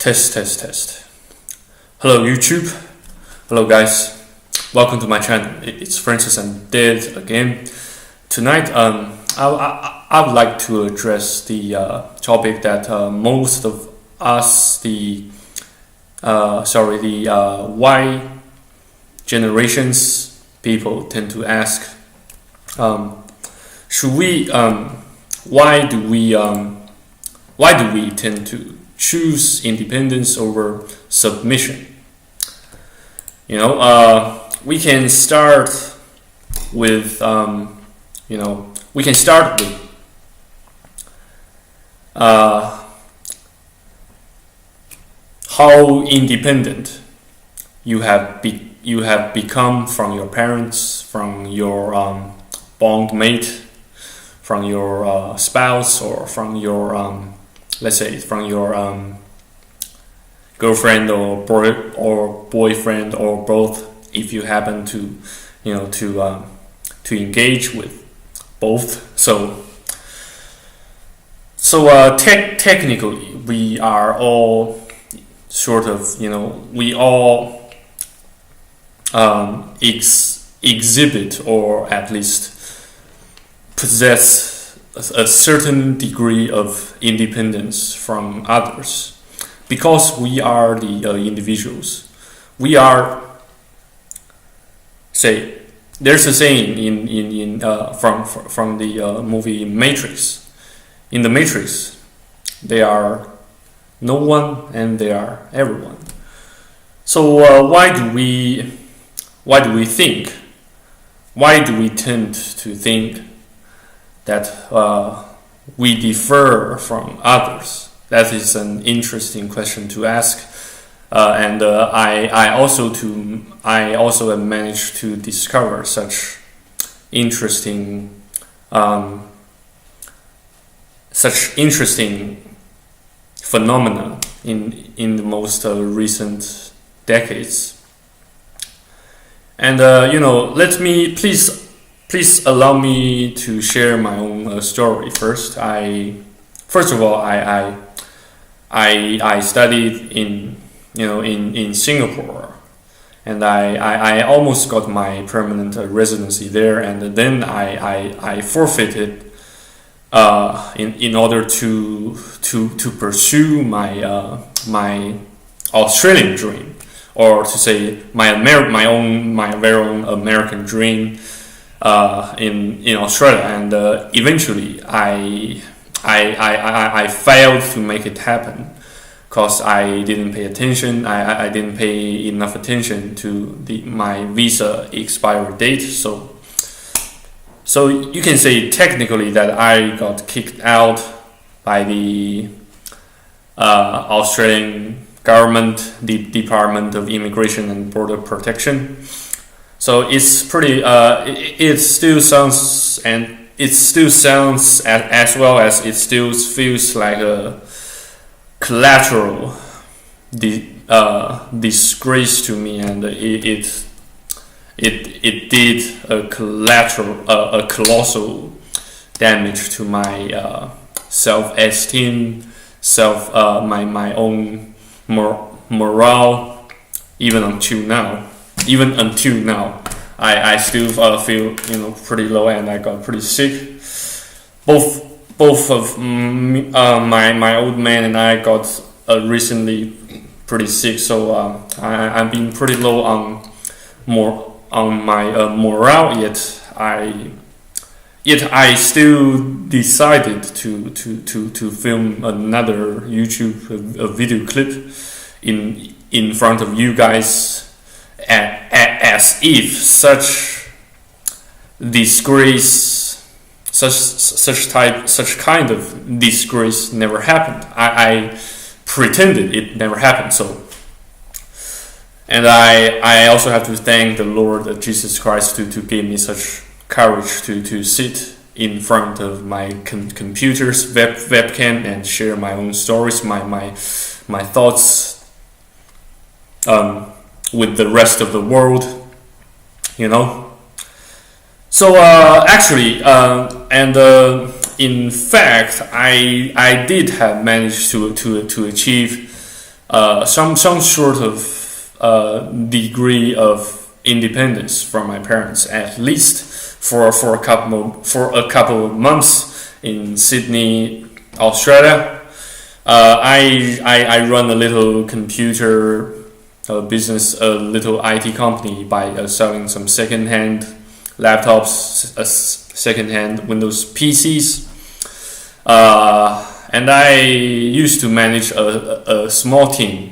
Test, test, test. Hello, YouTube. Hello, guys. Welcome to my channel. It's Francis and Dad again. Tonight, I would like to address the topic that most of us, the Y generations people tend to ask. Why do we tend to choose independence over submission? We can start with how independent you have become from your parents, from your bond mate, from your spouse, or from your let's say from your girlfriend or boyfriend, or both, if you happen to engage with both. Technically, we are all we all exhibit, or at least possess a certain degree of independence from others, because we are the individuals. We are, say, there's a saying from the movie Matrix. In the Matrix, they are no one and they are everyone. So why do we tend to think that we differ from others? That is an interesting question to ask, and I also have managed to discover such interesting phenomena in the most recent decades. And please allow me to share my own story first. First of all, I studied in Singapore, and I almost got my permanent residency there, and then I forfeited in order to pursue my Australian dream, or to say my very own American dream in Australia, and eventually I failed to make it happen because I didn't pay attention. I didn't pay enough attention to my visa expiry date. So you can say technically that I got kicked out by the Australian government, the Department of Immigration and Border Protection. So it's pretty. It still sounds as well as it still feels like a collateral disgrace to me, and it did a colossal damage to my self-esteem, my own morale. Even until now, I still feel pretty low, and I got pretty sick. Both of my old man and I got recently pretty sick, so I've been pretty low on my morale. Yet I still decided to film another YouTube video clip in front of you guys, as if such disgrace, such kind of disgrace never happened. I pretended it never happened. And I also have to thank the Lord Jesus Christ to give me such courage to sit in front of my computer's webcam and share my own stories, my thoughts with the rest of the world. So actually, in fact, I did have managed to achieve some sort of degree of independence from my parents, at least for a couple of months in Sydney, Australia. I run a little computer business, a little IT company by selling some second-hand laptops, second-hand Windows PCs. And I used to manage a small team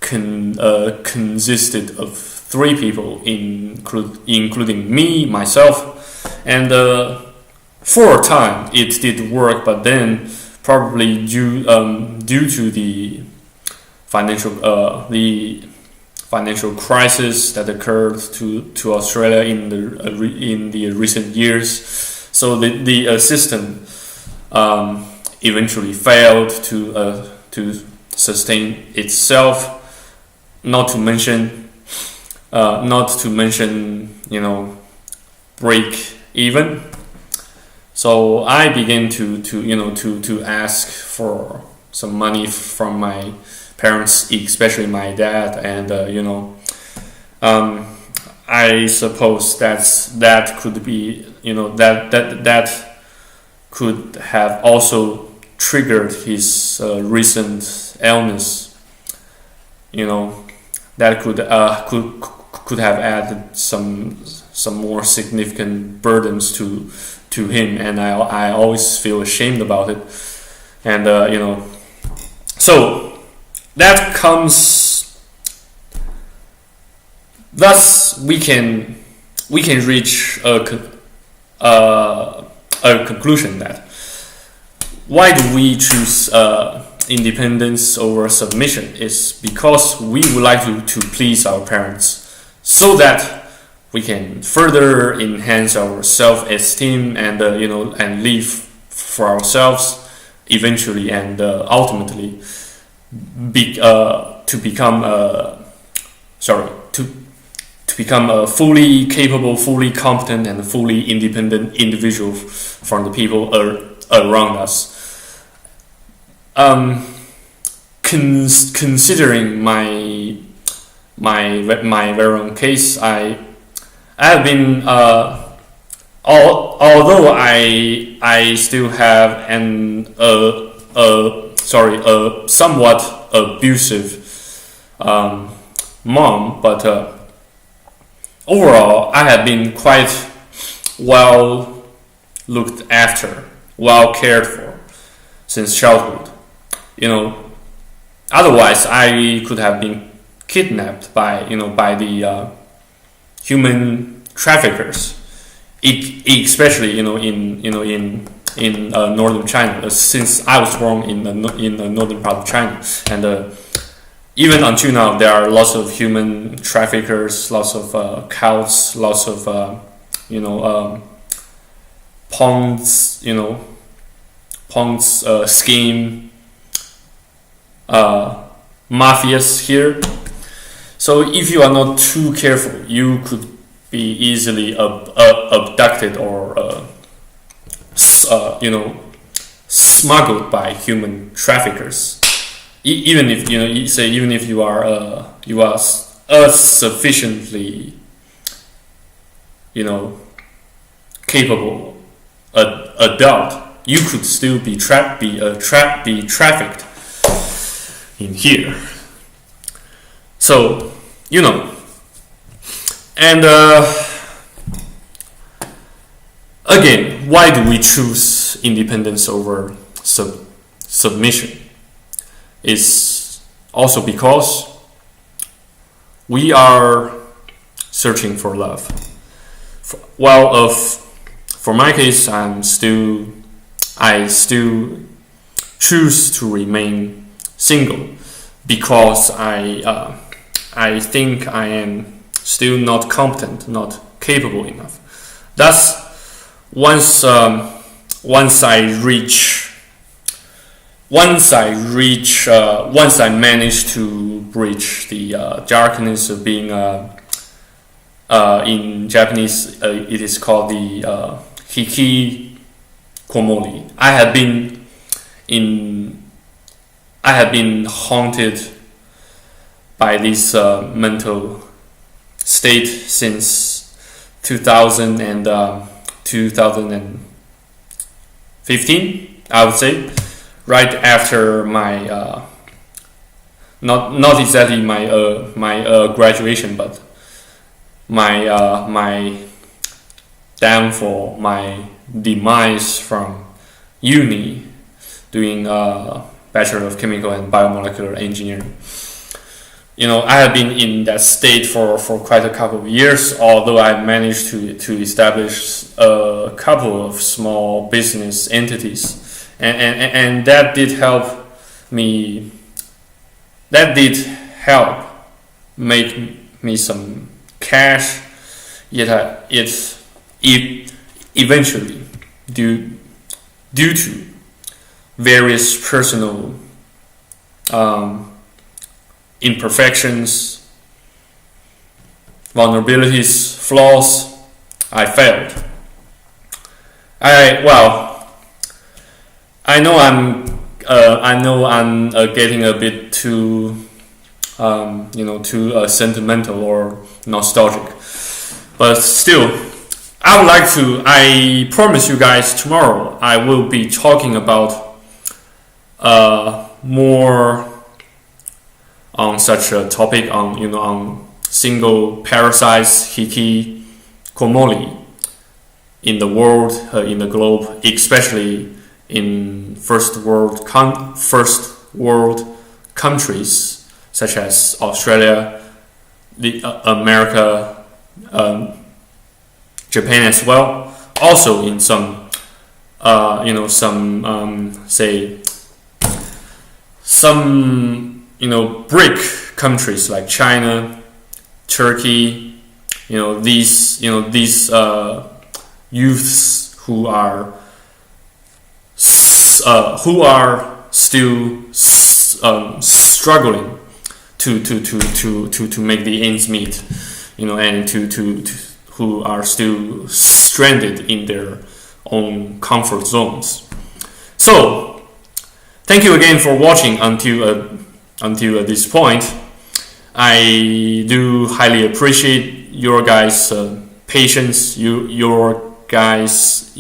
consisted of 3 people, including me, myself, and for a time it did work, but then probably due to the financial crisis that occurred to Australia in the recent years, so the system eventually failed to sustain itself. Not to mention, break even. So I began to ask for some money from my parents, especially my dad, and I suppose that could be that could have also triggered his recent illness. That could have added some more significant burdens to him, and I always feel ashamed about it. And so that comes. Thus, we can reach a conclusion that why do we choose independence over submission is because we would like to please our parents, so that we can further enhance our self-esteem and and live for ourselves eventually, and ultimately to become a fully capable, fully competent, and fully independent individual from the people around us. Considering my very own case, I have been although I still have a somewhat abusive mom, but overall I have been quite well looked after, well cared for since childhood. Otherwise I could have been kidnapped by the human traffickers, especially in northern China, since I was born in the northern part of China, and even until now there are lots of human traffickers, lots of cults, lots of Ponds scheme mafias here. So if you are not too careful, you could be easily abducted or smuggled by human traffickers. Even if you are sufficiently capable adult, you could still be trafficked in here. So and again, why do we choose independence over submission? Is also because we are searching for love. For my case, I still choose to remain single because I think I am still not competent, not capable enough. Thus, once I manage to breach the darkness of being in Japanese, it is called the hikikomori. I have been haunted by this mental state since 2000 and 2015, I would say, right after my not exactly my graduation, but my downfall, my demise from uni, doing Bachelor of Chemical and Biomolecular Engineering. I have been in that state for quite a couple of years, although I managed to establish a couple of small business entities, and that did help me. That did help make me some cash. Yet it's eventually due to various personal imperfections, vulnerabilities, flaws, I failed. I know I'm getting a bit too too sentimental or nostalgic, but still, I promise you guys tomorrow I will be talking about more on such a topic, on single parasites, hikikomori in the world, in the globe, especially in first world countries such as Australia, America, Japan as well. Also in some BRIC countries like China, Turkey. These youths who are still struggling to make the ends meet, and who are still stranded in their own comfort zones. So, thank you again for watching until this point. I do highly appreciate your guys' patience, you guys'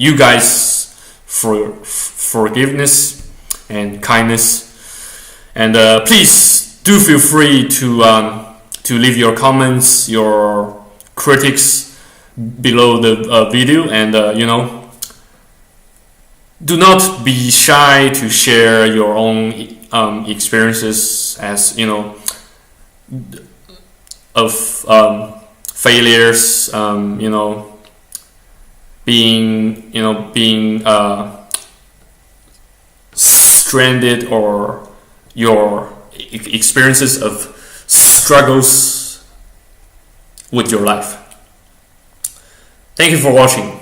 forgiveness and kindness, and please do feel free to leave your comments, your critics below the video, and do not be shy to share your own experiences of failures, being stranded, or your experiences of struggles with your life. Thank you for watching,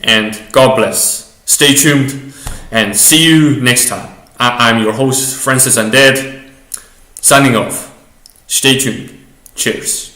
and God bless. Stay tuned, and see you next time. I'm your host, Francis Undead, signing off. Stay tuned. Cheers.